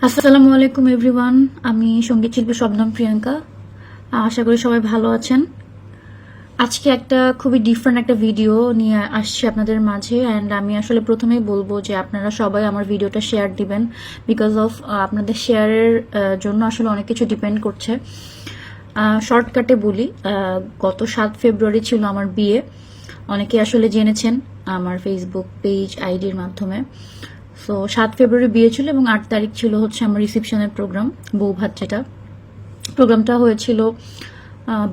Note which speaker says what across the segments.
Speaker 1: আসসালামু আলাইকুম এভরিওয়ান। আমি সঙ্গীত শিল্পী শবনম প্রিয়াঙ্কা। আশা করি সবাই ভালো আছেন। আজকে একটা খুবই ডিফারেন্ট একটা ভিডিও নিয়ে আসছি আপনাদের মাঝে। অ্যান্ড আমি আসলে প্রথমেই বলবো যে আপনারা সবাই আমার ভিডিওটা শেয়ার দিবেন, বিকজ অফ আপনাদের শেয়ারের জন্য আসলে অনেক কিছু ডিপেন্ড করছে। শর্টকাটে বলি, গত 7 ফেব্রুয়ারি ছিল আমার বিয়ে। অনেকে আসলে জেনেছেন আমার ফেসবুক পেজ আইডির মাধ্যমে। সো 7 ফেব্রুয়ারি বিয়ে ছিল এবং 8 তারিখ ছিল হচ্ছে আমার রিসেপশনের প্রোগ্রাম, বৌভাত যেটা। প্রোগ্রামটা হয়েছিল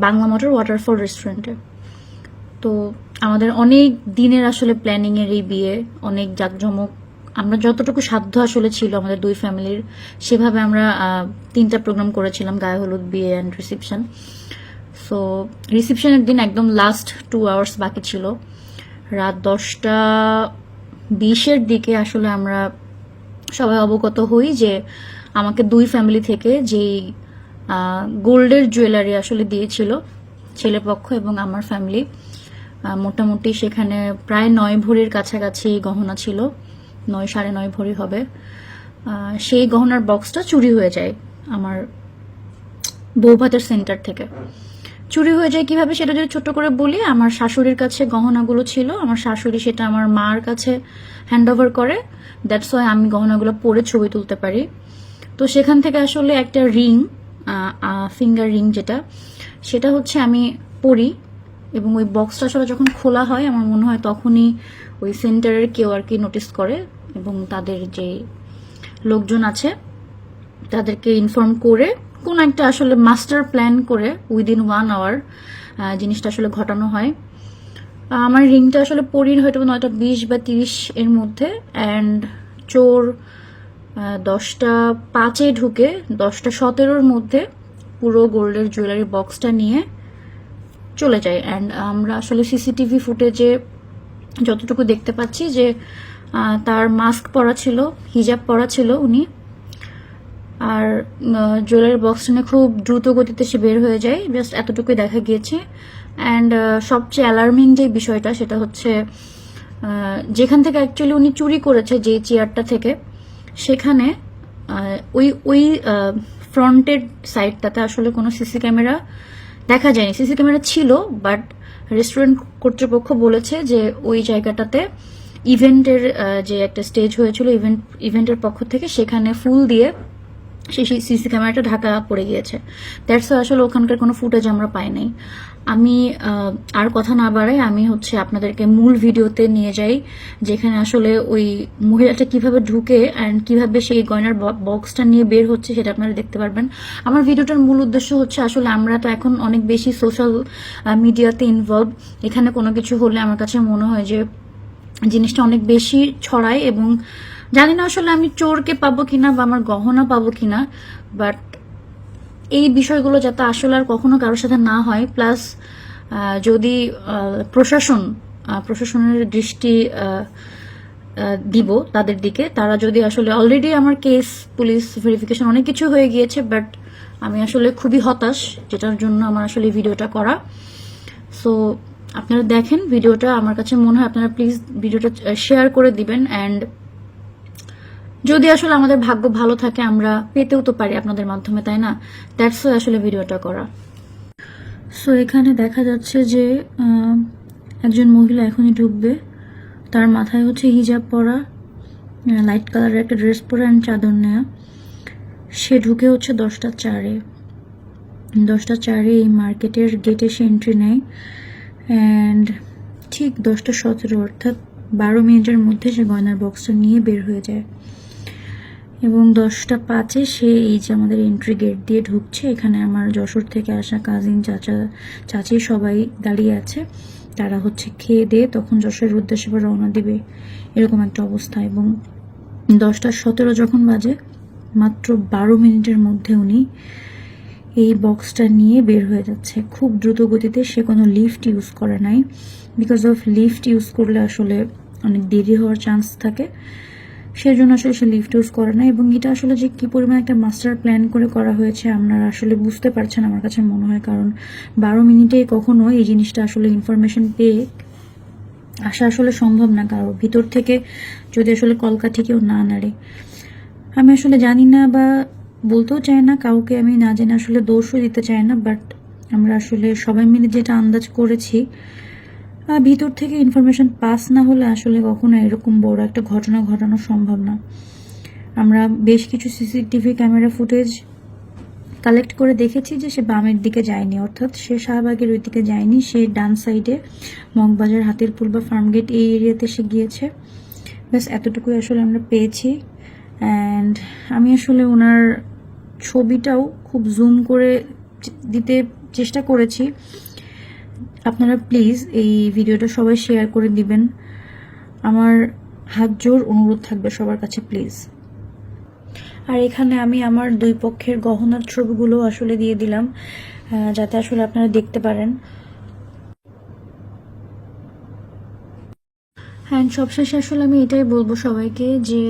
Speaker 1: বাংলা মোটর ওয়াটারফল রেস্টুরেন্টে। তো আমাদের অনেক দিনের আসলে প্ল্যানিং এর এই বিয়ে, অনেক জাঁকজমক। আমরা যতটুকু সাধ্য আসলে ছিল আমাদের দুই ফ্যামিলির, সেভাবে আমরা 3টা প্রোগ্রাম করেছিলাম, গায়ে হলুদ, বিয়ে অ্যান্ড রিসেপশন। সো রিসেপশনের দিন একদম লাস্ট 2 আওয়ার্স বাকি ছিল। রাত 10টা 20-এর দিকে আসলে আমরা সবাই অবগত হই যে আমাকে দুই ফ্যামিলি থেকে যেই গোল্ডের জুয়েলারি আসলে দিয়েছিল ছেলেপক্ষ এবং আমার ফ্যামিলি, মোটামুটি সেখানে প্রায় 9 ভরির কাছাকাছি গহনা ছিল, 9-9.5 ভরি হবে। সেই গহনার বক্সটা চুরি হয়ে যায় আমার বৌভাতের সেন্টার থেকে। চুরি হয়ে যায় কিভাবে সেটা যদি ছোট করে বলি, আমার শাশুড়ির কাছে গহনাগুলো ছিল, আমার শাশুড়ি সেটা আমার মার কাছে হ্যান্ড ওভার করে। দ্যাটস ওয়াই আমি গহনাগুলো পরে ছবি তুলতে পারি। তো সেখান থেকে আসলে একটা রিং, ফিঙ্গার রিং যেটা, সেটা হচ্ছে আমি পরি। এবং ওই বক্সটা আসলে যখন খোলা হয় আমার মনে হয় তখনই ওই সেন্টারের কেউ আর কি নোটিস করে এবং তাদের যে লোকজন আছে তাদেরকে ইনফর্ম করে কোন একটা আসলে মাস্টার প্ল্যান করে উইদিন 1 আওয়ার জিনিসটা আসলে ঘটানো হয়। আমার রিংটা আসলে পরির হয়তো 9টা 20 বা 30 এর মধ্যে, অ্যান্ড চোর 10টা 5-এ ঢুকে 10টা 17-র মধ্যে পুরো গোল্ডের জুয়েলারি বক্সটা নিয়ে চলে যায়। অ্যান্ড আমরা আসলে সিসিটিভি ফুটেজে যতটুকু দেখতে পাচ্ছি যে তার মাস্ক পরা ছিল, হিজাব পরা ছিল উনি, আর জুয়েলারি বক্সটা নিয়ে খুব দ্রুত গতিতে সে বের হয়ে যায়। জাস্ট এতটুকুই দেখা গিয়েছে। অ্যান্ড সবচেয়ে অ্যালার্মিং যে বিষয়টা সেটা হচ্ছে যেখান থেকে অ্যাকচুয়ালি উনি চুরি করেছে, যে চেয়ারটা থেকে, সেখানে ওই ফ্রন্টের সাইডটাতে আসলে কোনো সিসি ক্যামেরা দেখা যায়নি। সিসি ক্যামেরা ছিল, বাট রেস্টুরেন্ট কর্তৃপক্ষ বলেছে যে ওই জায়গাটাতে ইভেন্টের যে একটা স্টেজ হয়েছিল ইভেন্টের পক্ষ থেকে, সেখানে ফুল দিয়ে সেই সিসি ক্যামেরাটা ঢাকা পড়ে গিয়েছে। দ্যাটস আসলে ওখানকার কোনো ফুটেজ আমরা পাই নাই। আমি আর কথা না বাড়াই, আমি হচ্ছে আপনাদেরকে মূল ভিডিওতে নিয়ে যাই, যেখানে আসলে ওই মহিলাটা কিভাবে ঢুকে অ্যান্ড কিভাবে সেই গয়নার বক্সটা নিয়ে বের হচ্ছে সেটা আপনারা দেখতে পারবেন। আমার ভিডিওটার মূল উদ্দেশ্য হচ্ছে আসলে আমরা তো এখন অনেক বেশি সোশ্যাল মিডিয়াতে ইনভলভ। এখানে কোনো কিছু হলে আমার কাছে মনে হয় যে জিনিসটা অনেক বেশি ছড়ায়, এবং জানি না আসলে আমি চোরকে পাবো কিনা বা আমার গহনা পাবো কিনা, বাট এই বিষয়গুলো যাতে আসলে আর কখনো কারোর সাথে না হয়। প্লাস যদি প্রশাসনের দৃষ্টি দিব তাদের দিকে, তারা যদি আসলে অলরেডি আমার কেস পুলিশ ভেরিফিকেশন অনেক কিছু হয়ে গিয়েছে, বাট আমি আসলে খুবই হতাশ, যেটার জন্য আমার আসলে ভিডিওটা করা। সো আপনারা দেখেন ভিডিওটা, আমার কাছে মনে হয় আপনারা প্লিজ ভিডিওটা শেয়ার করে দিবেন। অ্যান্ড যদি আসলে আমাদের ভাগ্য ভালো থাকে আমরা পেতেও তো পারি আপনাদের মাধ্যমে, তাই না? দ্যাটস আসলে ভিডিওটা করা। সো এখানে দেখা যাচ্ছে যে একজন মহিলা এখনই ঢুকবে, তার মাথায় হচ্ছে হিজাব পরা, লাইট কালারের একটা ড্রেস পরা অ্যান্ড চাদর নেয়া। সে ঢুকে হচ্ছে 10টা 4-এ। 10টা 4-এ এই মার্কেটের গেটে সে এন্ট্রি নেয়, অ্যান্ড ঠিক 10টা 17 অর্থাৎ 12 মিনিটের মধ্যে সে গয়নার বক্সটা নিয়ে বের হয়ে যায়। এবং 10টা 5-এ সে এই যে আমাদের এন্ট্রি গেট দিয়ে ঢুকছে। এখানে আমার যশোর থেকে আসা কাজিন, চাচা, চাচি সবাই দাঁড়িয়ে আছে। তারা হচ্ছে খেয়ে দিয়ে তখন যশোরের উদ্দেশ্যে রওনা দিবে, এরকম একটা অবস্থা। এবং 10টা 17 যখন বাজে, মাত্র 12 মিনিটের মধ্যে উনি এই বক্সটা নিয়ে বের হয়ে যাচ্ছে খুব দ্রুত গতিতে। সে কোনো লিফট ইউজ করে নাই, বিকজ অফ লিফট ইউজ করলে আসলে অনেক দেরি হওয়ার চান্স থাকে, সেজন্য আসলে সে লিফট ইউজ করে না। এবং এটা আসলে যে কি পরিমাণ একটা মাস্টার প্ল্যান করে করা হয়েছে আপনারা আসলে বুঝতে পারছেন আমার কাছে মনে হয়, কারণ 12 মিনিটে কখনো এই জিনিসটা আসলে ইনফরমেশন পেয়ে আসা আসলে সম্ভব না কারো ভিতর থেকে, যদি আসলে কলকাঠি কেউ না নাড়ে। আমি আসলে জানি না বা বলতেও চাই না কাউকে, আমি না জেনে আসলে দোষও দিতে চাই না, বাট আমরা আসলে সবাই মিলে যেটা আন্দাজ করেছি, ভিতর থেকে ইনফরমেশন পাস না হলে আসলে কখনো এরকম বড় একটা ঘটনা ঘটানো সম্ভব না। আমরা বেশ কিছু সিসিটিভি ক্যামেরা ফুটেজ কালেক্ট করে দেখেছি যে সে বামের দিকে যায়নি, অর্থাৎ সে শাহবাগের ওই দিকে যায়নি, সে ডান সাইডে মগবাজার হাতিরপুল বা ফার্মগেট এই এরিয়াতে সে গিয়েছে। ব্যাস এতটুকুই আসলে আমরা পেয়েছি। অ্যান্ড আমি আসলে ওনার ছবিটাও খুব জুম করে দিতে চেষ্টা করেছি। আপনারা প্লিজ এই ভিডিওটা সবাই শেয়ার করে দিবেন, আমার হাত জোর অনুরোধ থাকবে সবার কাছে প্লিজ। আর এখানে আমি আমার দুই পক্ষের গহনার ছবিগুলো আসলে দিয়ে দিলাম, যাতে আসলে আপনারা দেখতে পারেন। হ্যাঁ, সবশেষে আসলে আমি এটাই বলবো সবাইকে যে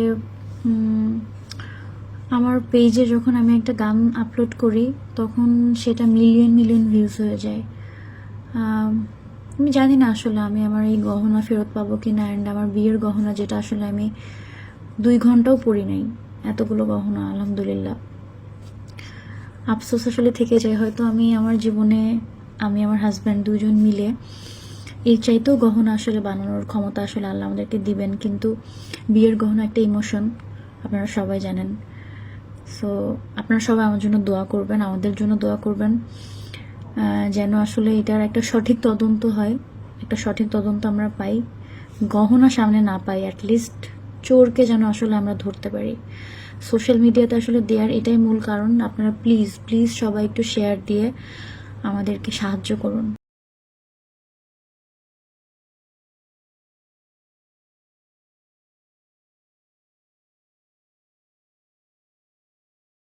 Speaker 1: আমার পেজে যখন আমি একটা গান আপলোড করি তখন সেটা মিলিয়ন মিলিয়ন ভিউজ হয়ে যায়। আমি জানি না আসলে আমি আমার এই গহনা ফেরত পাবো কিনা, অ্যান্ড আমার বিয়ের গহনা যেটা আসলে আমি 2 ঘন্টাও পরি নাই, এতগুলো গহনা আলহামদুলিল্লাহ। আফসোস আসলে থেকে যায়, হয়তো আমি আমার জীবনে আমি আমার হাজব্যান্ড দুজন মিলে এর চাইতেও গহনা আসলে বানানোর ক্ষমতা আসলে আল্লাহ আমাদেরকে দিবেন, কিন্তু বিয়ের গহনা একটা ইমোশন, আপনারা সবাই জানেন। সো আপনারা সবাই আমার জন্য দোয়া করবেন, আমাদের জন্য দোয়া করবেন, যেন আসলে এটার একটা সঠিক তদন্ত হয়, একটা সঠিক তদন্ত আমরা পাই, গহনা সামনে না পাই, অ্যাটলিস্ট চোরকে যেন আসলে আমরা ধরতে পারি। সোশ্যাল মিডিয়াতে আসলে দেওয়ার এটাই মূল কারণ। আপনারা প্লিজ প্লিজ সবাই একটু শেয়ার দিয়ে আমাদেরকে সাহায্য করুন।